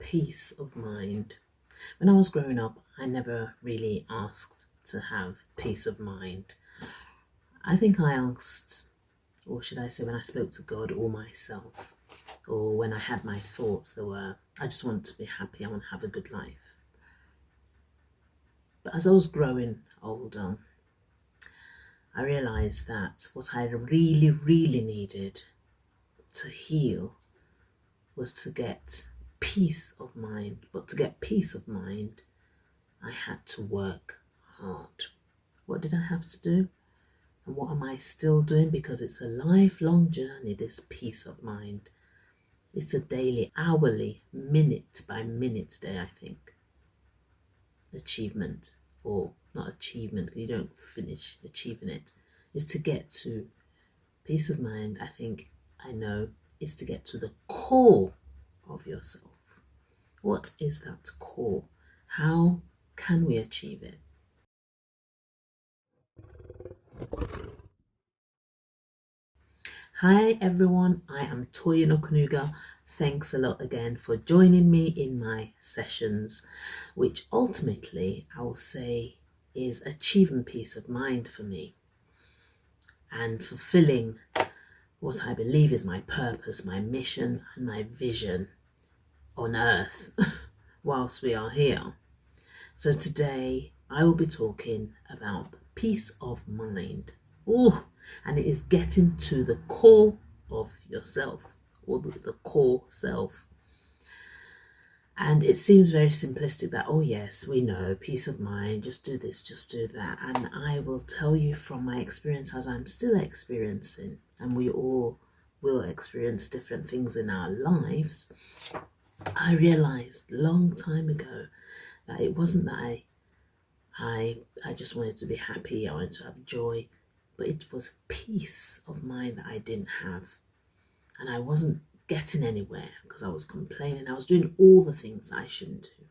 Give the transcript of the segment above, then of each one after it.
peace of mind. When I was growing up, I never really asked to have peace of mind. I think I asked, or should I say when I spoke to God or myself, or when I had my thoughts, I just want to be happy, I want to have a good life. But as I was growing older, I realized that what I really, really needed to heal was to get peace of mind. But to get peace of mind, I had to work hard. What did I have to do? And what am I still doing? Because it's a lifelong journey, this peace of mind. It's a daily, hourly, minute by minute day, I think. Achievement, or not achievement, you don't finish achieving it, is to get to peace of mind. I think I know is to get to the core of yourself. What is that core? How can we achieve it? Hi everyone, I am Toyin Okunuga. Thanks a lot again for joining me in my sessions, which ultimately I will say is achieving peace of mind for me and fulfilling what I believe is my purpose, my mission and my vision on earth whilst we are here. So today I will be talking about peace of mind. Oh, and it is getting to the core of yourself, or the core self. And it seems very simplistic that, oh yes, we know, peace of mind, just do this, just do that. And I will tell you from my experience, as I'm still experiencing, and we all will experience different things in our lives, I realized long time ago that it wasn't that I just wanted to be happy, I wanted to have joy, but it was peace of mind that I didn't have. And I wasn't getting anywhere because I was complaining. I was doing all the things I shouldn't do.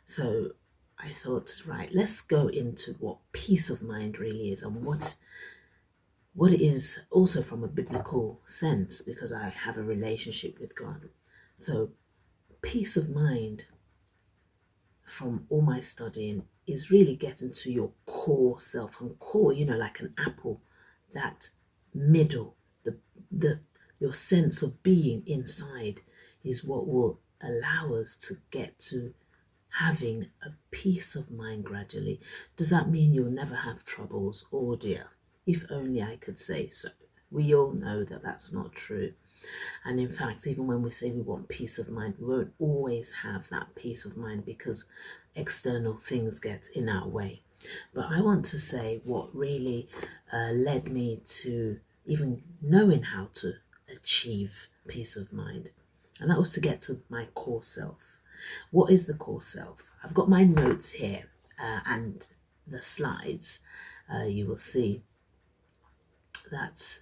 So I thought, right, let's go into what peace of mind really is and what it is also from a biblical sense, because I have a relationship with God. So peace of mind, from all my studying, is really getting to your core self. And core, like an apple, that middle, your sense of being inside is what will allow us to get to having a peace of mind gradually. Does that mean you'll never have troubles? Oh dear, if only I could say so. We all know that that's not true. And in fact, even when we say we want peace of mind, we won't always have that peace of mind because external things get in our way. But I want to say what really led me to even knowing how to achieve peace of mind. And that was to get to my core self. What is the core self? I've got my notes here and the slides. You will see that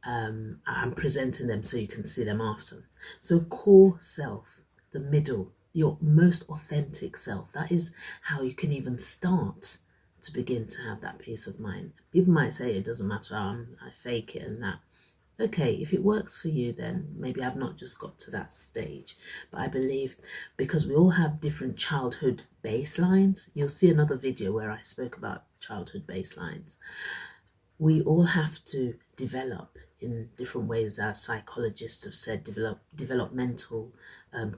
I'm presenting them so you can see them after. So core self, the middle, your most authentic self. That is how you can even start to begin to have that peace of mind. People might say it doesn't matter, I fake it and that. Okay, if it works for you, then maybe I've not just got to that stage. But I believe because we all have different childhood baselines, you'll see another video where I spoke about childhood baselines. We all have to develop in different ways. As psychologists have said, developmental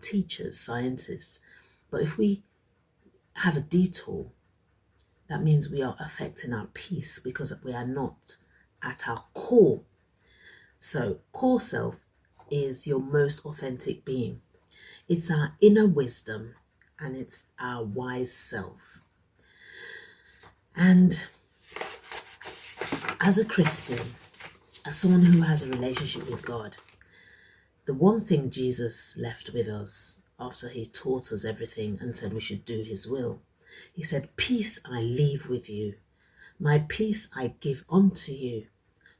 teachers, scientists. But if we have a detour, that means we are affecting our peace because we are not at our core. So core self is your most authentic being. It's our inner wisdom and it's our wise self. And as a Christian, as someone who has a relationship with God, the one thing Jesus left with us after he taught us everything and said we should do his will, he said, "Peace I leave with you, my peace I give unto you.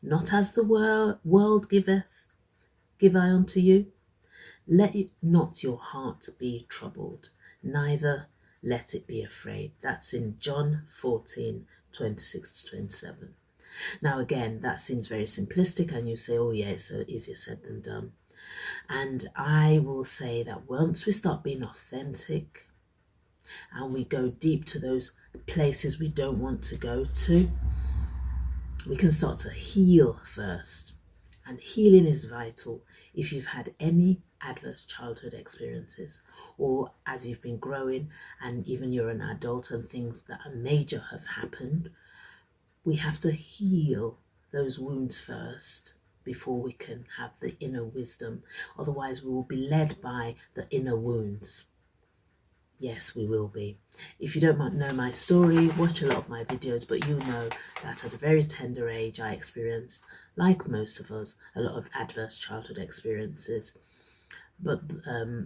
Not as the world giveth, give I unto you. Let not your heart be troubled, neither let it be afraid." That's in John 14:26-27. Now again, that seems very simplistic and you say, oh yeah, it's so easier said than done. And I will say that once we start being authentic and we go deep to those places we don't want to go to, we can start to heal first. And healing is vital if you've had any adverse childhood experiences, or as you've been growing and even you're an adult and things that are major have happened. We have to heal those wounds first before we can have the inner wisdom. Otherwise, we will be led by the inner wounds. Yes, we will be. If you don't know my story, watch a lot of my videos, but you know that at a very tender age, I experienced, like most of us, a lot of adverse childhood experiences. But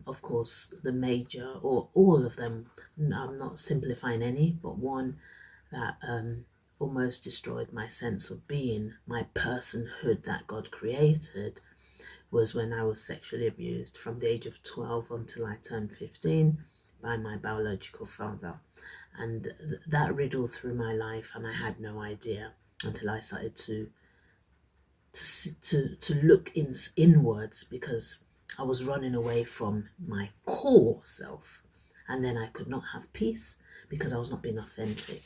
of course, the major, or all of them, I'm not simplifying any, but one that almost destroyed my sense of being, my personhood that God created, was when I was sexually abused from the age of 12 until I turned 15 by my biological father. And that riddled through my life, and I had no idea until I started to look inwards, because I was running away from my core self, and then I could not have peace because I was not being authentic.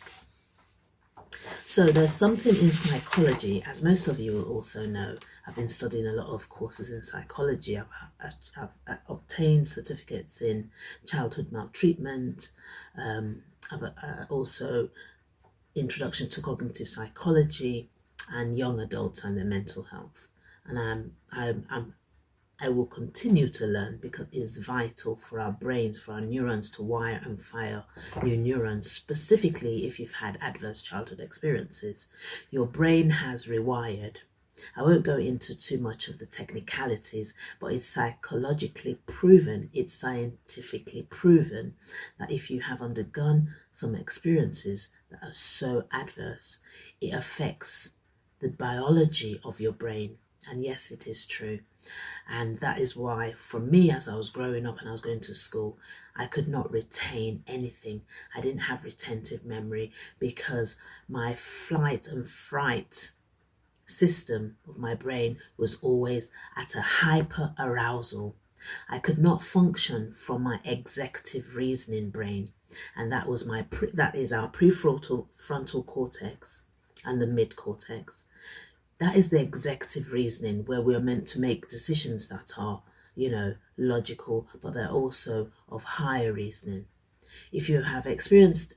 So there's something in psychology, as most of you will also know. I've been studying a lot of courses in psychology. I've obtained certificates in childhood maltreatment. I've also introduction to cognitive psychology and young adults and their mental health. And I will continue to learn, because it is vital for our brains, for our neurons to wire and fire new neurons. Specifically, if you've had adverse childhood experiences, your brain has rewired. I won't go into too much of the technicalities, but it's psychologically proven, it's scientifically proven that if you have undergone some experiences that are so adverse, it affects the biology of your brain. And yes, it is true. And that is why, for me, as I was growing up and I was going to school, I could not retain anything. I didn't have retentive memory, because my flight and fright system of my brain was always at a hyper arousal. I could not function from my executive reasoning brain, and that was that is our prefrontal frontal cortex and the mid cortex. That is the executive reasoning, where we are meant to make decisions that are, logical, but they're also of higher reasoning. If you have experienced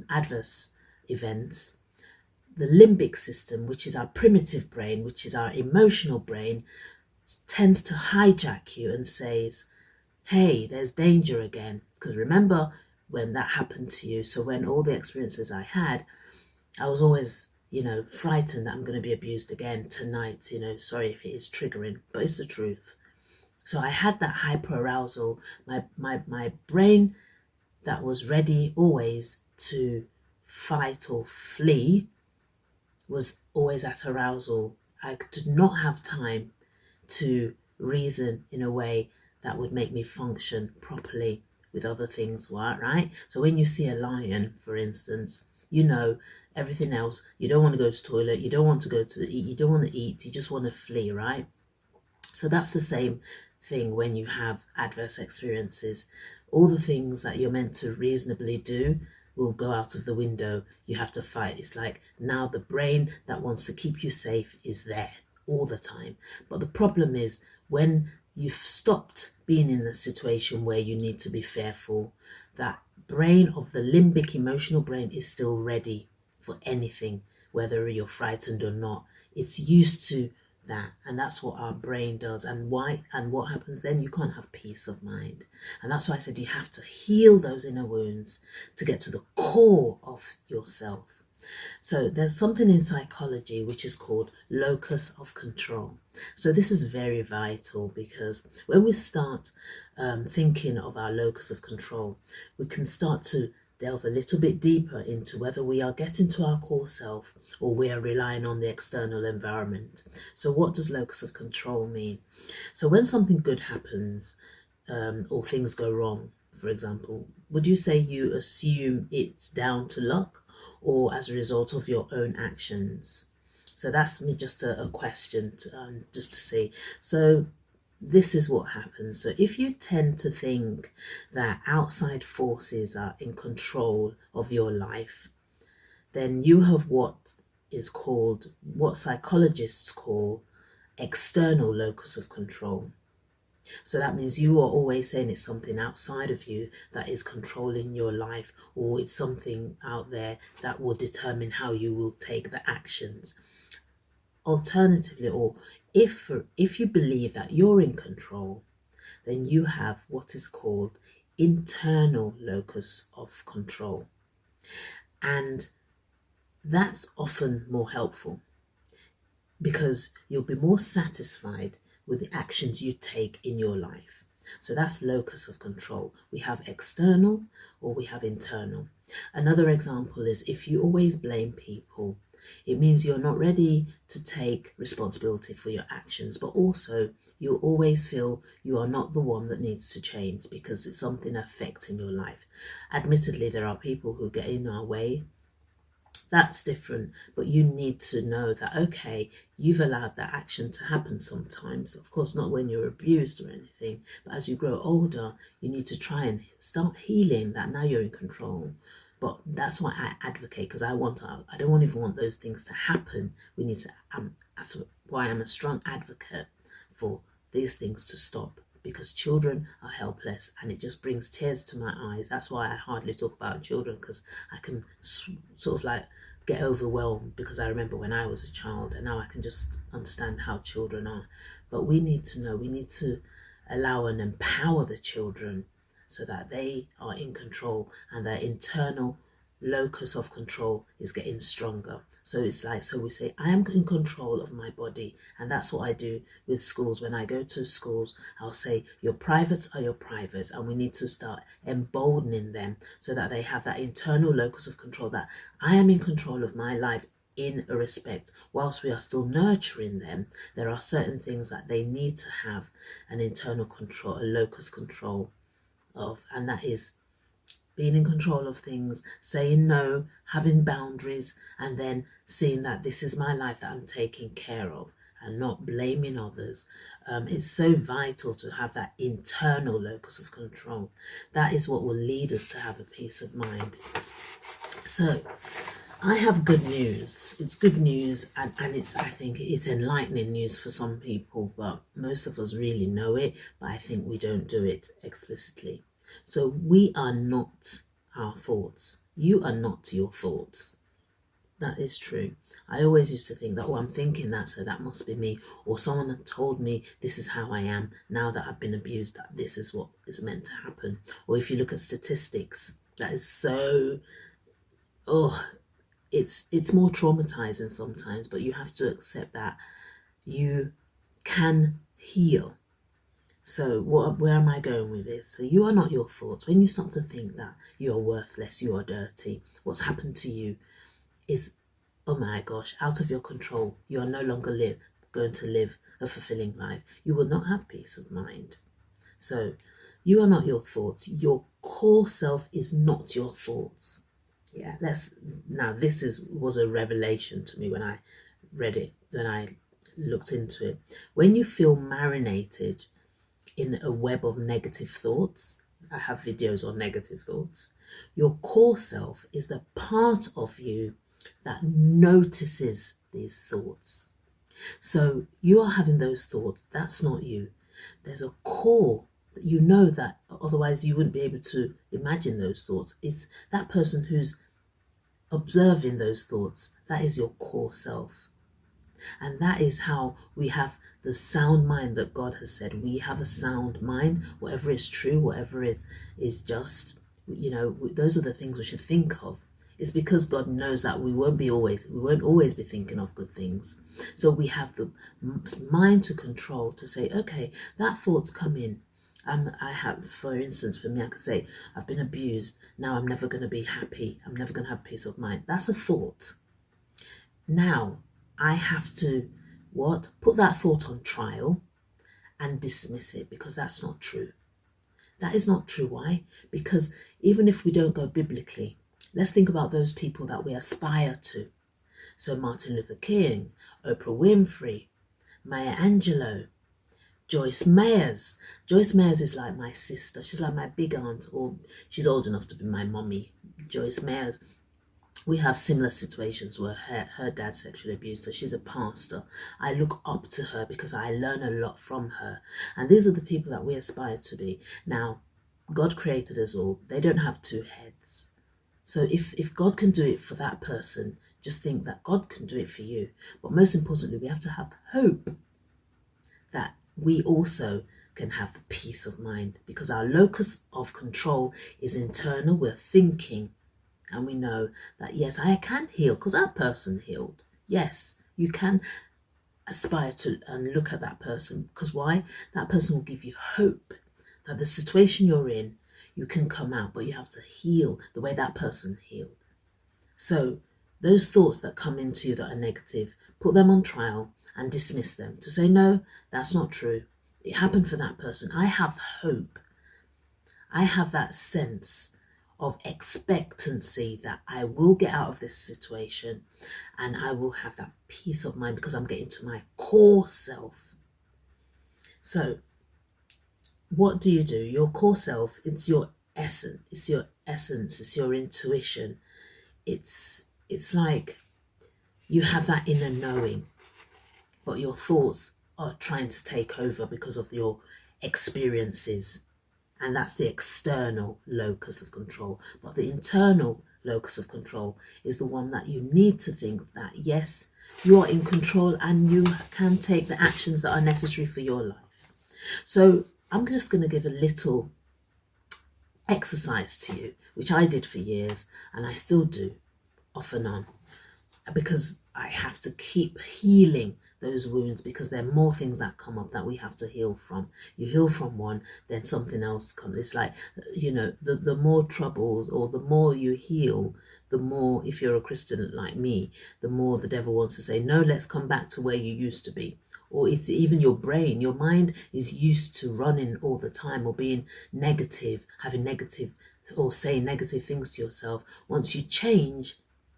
adverse events, the limbic system, which is our primitive brain, which is our emotional brain, tends to hijack you and says, hey, there's danger again. Because remember when that happened to you. So when all the experiences I had, I was always frightened that I'm going to be abused again tonight. Sorry if it is triggering, but it's the truth. So I had that hyper arousal. My brain that was ready always to fight or flee was always at arousal. I did not have time to reason in a way that would make me function properly with other things, right? So when you see a lion, for instance, everything else, you don't want to go to the toilet, you don't want to go to eat, you don't want to eat, you just want to flee, right? So that's the same thing when you have adverse experiences. All the things that you're meant to reasonably do will go out of the window. You have to fight. It's like now the brain that wants to keep you safe is there all the time. But the problem is, when you've stopped being in a situation where you need to be fearful, that brain of the limbic emotional brain is still ready for anything, whether you're frightened or not. It's used to that, and that's what our brain does. And what happens then? You can't have peace of mind. And that's why I said you have to heal those inner wounds to get to the core of yourself. So there's something in psychology which is called locus of control. So this is very vital, because when we start thinking of our locus of control, we can start to delve a little bit deeper into whether we are getting to our core self or we are relying on the external environment. So what does locus of control mean? So when something good happens or things go wrong, for example, would you say you assume it's down to luck or as a result of your own actions? So that's just a question just to see. So this is what happens. So if you tend to think that outside forces are in control of your life, then you have what is called, what psychologists call, external locus of control. So that means you are always saying it's something outside of you that is controlling your life, or it's something out there that will determine how you will take the actions. Alternatively, or if you believe that you're in control, then you have what is called internal locus of control. And that's often more helpful because you'll be more satisfied with the actions you take in your life. So that's locus of control. We have external or we have internal. Another example is if you always blame people, it means you're not ready to take responsibility for your actions, but also you always feel you are not the one that needs to change because it's something affecting your life. Admittedly, there are people who get in our way. That's different, but you need to know that, okay, you've allowed that action to happen sometimes. Of course, not when you're abused or anything, but as you grow older, you need to try and start healing that now you're in control. But that's why I advocate, because I don't even want those things to happen. We need to, that's why I'm a strong advocate for these things to stop, because children are helpless and it just brings tears to my eyes. That's why I hardly talk about children, because I can sort of like get overwhelmed because I remember when I was a child and now I can just understand how children are. But we need to know, we need to allow and empower the children so that they are in control and their internal locus of control is getting stronger. So it's like, so we say, I am in control of my body. And that's what I do with schools. When I go to schools, I'll say, your privates are your privates. And we need to start emboldening them so that they have that internal locus of control, that I am in control of my life in a respect. Whilst we are still nurturing them, there are certain things that they need to have an internal control, a locus control of. And that is being in control of things, saying no, having boundaries, and then seeing that this is my life that I'm taking care of and not blaming others. It's so vital to have that internal locus of control. That is what will lead us to have a peace of mind. So I have good news. It's good news, and it's, I think it's enlightening news for some people, but most of us really know it, but I think we don't do it explicitly. So we are not our thoughts. You are not your thoughts. That is true. I always used to think that, oh, I'm thinking that, so that must be me. Or someone had told me this is how I am. Now that I've been abused, that this is what is meant to happen. Or if you look at statistics, that is so, it's more traumatizing sometimes, but you have to accept that you can heal. So where am I going with this? So you are not your thoughts. When you start to think that you are worthless, you are dirty, what's happened to you is, oh my gosh, out of your control. You are no longer going to live a fulfilling life. You will not have peace of mind. So you are not your thoughts. Your core self is not your thoughts. Yeah, now this was a revelation to me when I read it, when I looked into it. When you feel marinated in a web of negative thoughts, I have videos on negative thoughts, your core self is the part of you that notices these thoughts. So you are having those thoughts, that's not you. There's a core that you know, that otherwise you wouldn't be able to imagine those thoughts. It's that person who's observing those thoughts, that is your core self. And that is how we have the sound mind that God has said. We have a sound mind. Whatever is true, whatever is just, those are the things we should think of. It's because God knows that we won't always be thinking of good things. So we have the mind to control, to say, okay, that thought's come in. I have, for instance, for me, I could say, I've been abused. Now I'm never going to be happy. I'm never going to have peace of mind. That's a thought. Now, I have to put that thought on trial and dismiss it, because that's not true. That is not true. Why? Because even if we don't go biblically, let's think about those people that we aspire to. So Martin Luther King, Oprah Winfrey, Maya Angelou, Joyce Meyers. Joyce Meyers is like my sister. She's like my big aunt, or she's old enough to be my mommy. Joyce Meyers. We have similar situations where her dad sexually abused her. She's a pastor. I look up to her because I learn a lot from her. And these are the people that we aspire to be. Now, God created us all. They don't have two heads. So if God can do it for that person, just think that God can do it for you. But most importantly, we have to have hope that we also can have the peace of mind, because our locus of control is internal. We're thinking. And we know that, yes, I can heal because that person healed. Yes, you can aspire to and look at that person, because why? That person will give you hope that the situation you're in, you can come out, but you have to heal the way that person healed. So those thoughts that come into you that are negative, put them on trial and dismiss them to say, no, that's not true. It happened for that person. I have hope. I have that sense of expectancy that I will get out of this situation, and I will have that peace of mind because I'm getting to my core self. So what do? Your core self, it's your essence, it's your intuition. It's like you have that inner knowing, but your thoughts are trying to take over because of your experiences. And that's the external locus of control. But the internal locus of control is the one that you need to think that, yes, you are in control and you can take the actions that are necessary for your life. So I'm just going to give a little exercise to you, which I did for years and I still do off and on, because I have to keep healing those wounds, because there are more things that come up that we have to heal from. You heal from one, then something else comes. It's like, the more troubles, or the more you heal, the more, if you're a Christian like me, the more the devil wants to say, no, let's come back to where you used to be. Or it's even your brain. Your mind is used to running all the time, or being negative, having negative, or saying negative things to yourself. Once you change,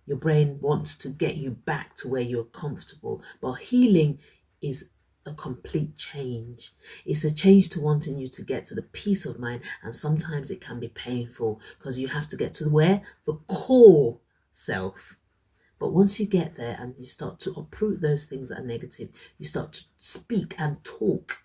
your brain wants to get you back to where you're comfortable. But healing is a complete change. It's a change to wanting you to get to the peace of mind. And sometimes it can be painful because you have to get to where? The core self. But once you get there and you start to uproot those things that are negative, you start to speak and talk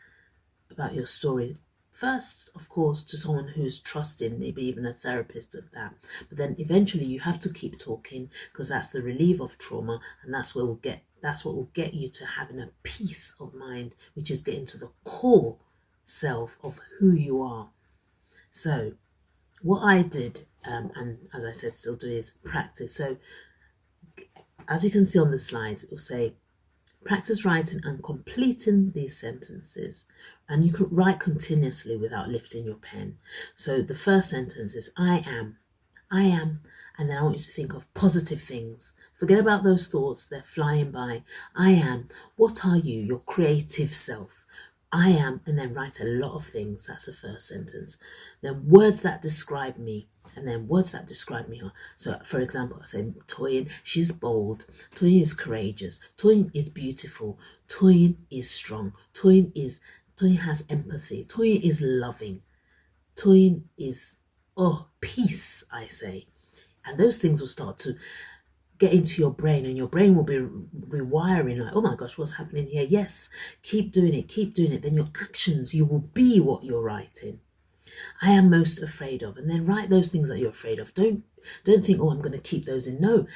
about your story. First, of course, to someone who's trusting, maybe even a therapist of that. But then eventually you have to keep talking, because that's the relief of trauma, and that's what will get you to having a peace of mind, which is getting to the core self of who you are. So what I did, and as I said, still do, is practice. So as you can see on the slides, it will say, practice writing and completing these sentences. And you can write continuously without lifting your pen. So the first sentence is, I am. And then I want you to think of positive things. Forget about those thoughts, they're flying by. I am. What are you? Your creative self. I am, and then write a lot of things. That's the first sentence. Then words that describe me. And then words that describe me are, so for example, I say, Toyin, she's bold. Toyin is courageous. Toyin is beautiful. Toyin is strong. Toyin has empathy. Toyin is loving. Toyin is, peace, I say. And those things will start to get into your brain, and your brain will be rewiring, like, oh my gosh, what's happening here? Yes, keep doing it. Then your actions, you will be what you're writing. I am most afraid of, and then write those things that you're afraid of. Don't think, oh, I'm going to keep those in. No,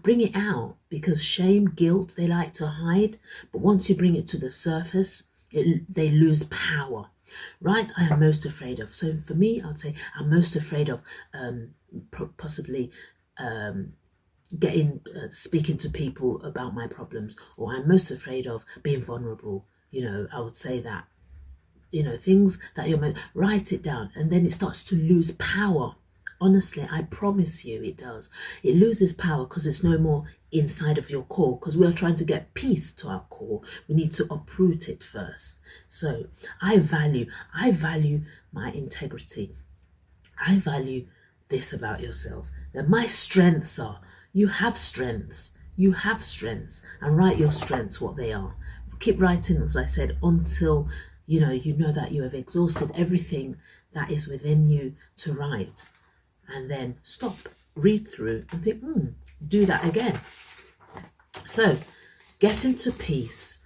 bring it out, because shame, guilt, they like to hide. But once you bring it to the surface, they lose power. Right? I am most afraid of. So for me, I'd say I'm most afraid of possibly speaking to people about my problems, or I'm most afraid of being vulnerable. I would say that. Things that write it down, and then it starts to lose power. Honestly, I promise you it does. It loses power because it's no more inside of your core, because we are trying to get peace to our core. We need to uproot it first. So I value my integrity. I value this about yourself. That my strengths are, you have strengths, and write your strengths, what they are. Keep writing, as I said, until you know that you have exhausted everything that is within you to write, and then stop, read through, and think, do that again. So get into peace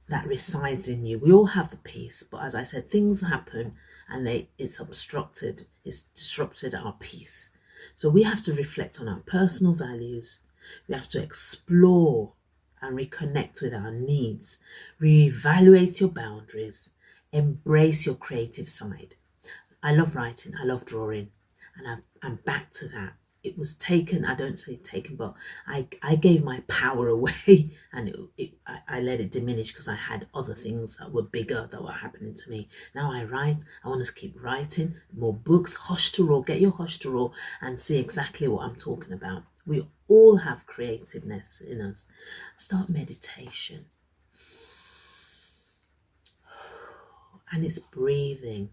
that resides in you. We all have the peace, but as I said, things happen and it's disrupted our peace. So we have to reflect on our personal values. We have to explore and reconnect with our needs, reevaluate your boundaries, embrace your creative side. I love writing, I love drawing, and I'm back to that. It was taken, I don't say taken, but I gave my power away, and I let it diminish because I had other things that were bigger that were happening to me. Now I write, I want to keep writing, more books, Hush to Roar, get your Hush to Roar and see exactly what I'm talking about. We all have creativeness in us. Start meditation. And it's breathing.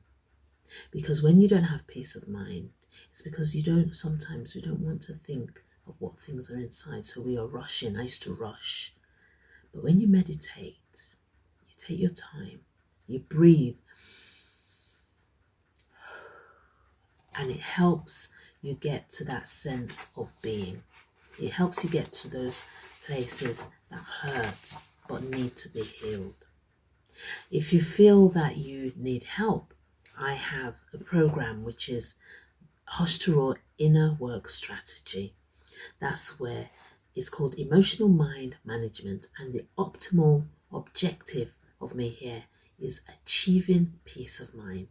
Because when you don't have peace of mind, it's because sometimes we don't want to think of what things are inside. So we are rushing. I used to rush. But when you meditate, you take your time, you breathe, and it helps you get to that sense of being. It helps you get to those places that hurt but need to be healed. If you feel that you need help, I have a program which is Hush to Roar Inner Work Strategy. That's where it's called Emotional Mind Management, and the optimal objective of me here is achieving peace of mind.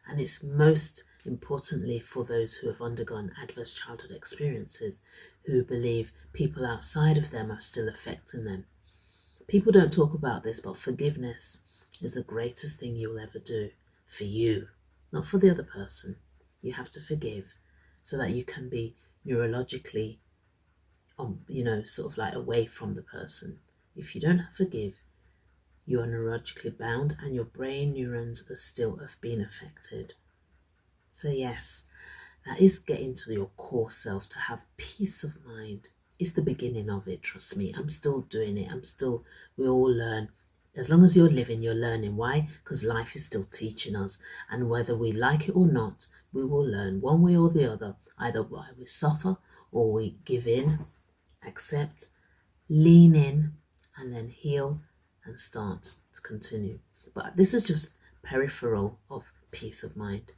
And it's most importantly for those who have undergone adverse childhood experiences, who believe people outside of them are still affecting them. People don't talk about this, but forgiveness is the greatest thing you'll ever do for you, not for the other person. You have to forgive so that you can be neurologically, sort of like away from the person. If you don't forgive, you are neurologically bound and your brain neurons are still have been affected. So yes, that is getting to your core self, to have peace of mind. It's the beginning of it, trust me. I'm still doing it. We all learn. As long as you're living, you're learning. Why? Because life is still teaching us. And whether we like it or not, we will learn one way or the other. Either why we suffer or we give in, accept, lean in, and then heal and start to continue. But this is just peripheral of peace of mind.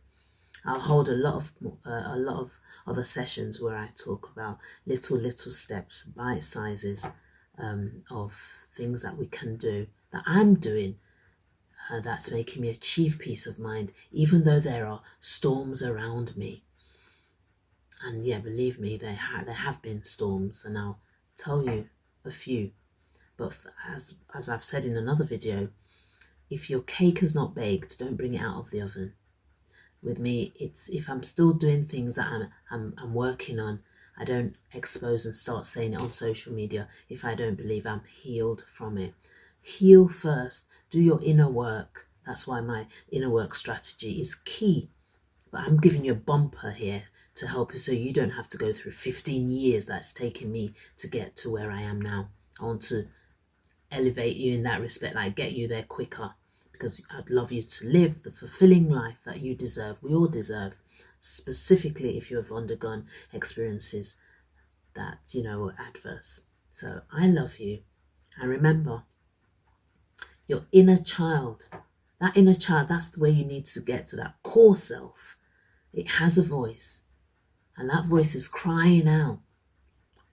I'll hold a lot of other sessions where I talk about little steps, bite sizes of things that we can do, that I'm doing, that's making me achieve peace of mind, even though there are storms around me. And yeah, believe me, there have been storms, and I'll tell you a few. But as I've said in another video, if your cake is not baked, don't bring it out of the oven. With me, it's if I'm still doing things that I'm working on, I don't expose and start saying it on social media if I don't believe I'm healed from it. Heal first, do your inner work. That's why my inner work strategy is key. But I'm giving you a bumper here to help you so you don't have to go through 15 years that's taken me to get to where I am now. I want to elevate you in that respect, like get you there quicker, because I'd love you to live the fulfilling life that you deserve. We all deserve, specifically if you have undergone experiences that, were adverse. So I love you. And remember, your inner child, that's where you need to get to, that core self. It has a voice, and that voice is crying out.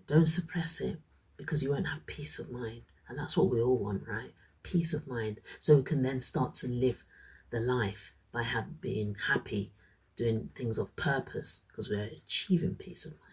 Don't suppress it, because you won't have peace of mind. And that's what we all want, right? Peace of mind. So we can then start to live the life by being happy, doing things of purpose, because we're achieving peace of mind.